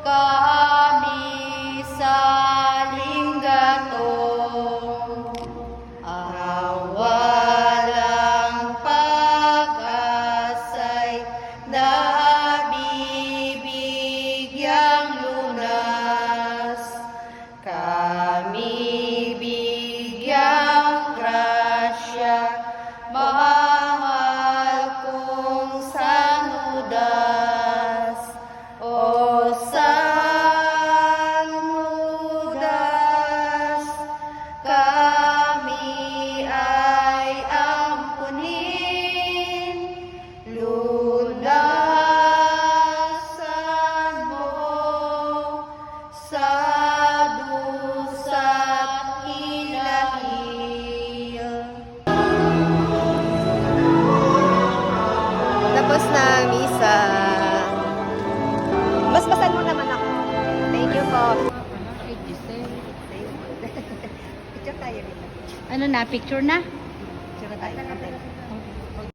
kami sa linggatong walang pag-asa'y nabibigyang lunas. Kami bigyang grasya, mahal kong sanudas. O sanudas, kami ay ampunin. Lunasan mo sa dusa't hilahil. Tapos na ang misa. Basbasan mo naman ako. Thank you po. Picture tayo dito. Ano na, picture na? Picture tayo.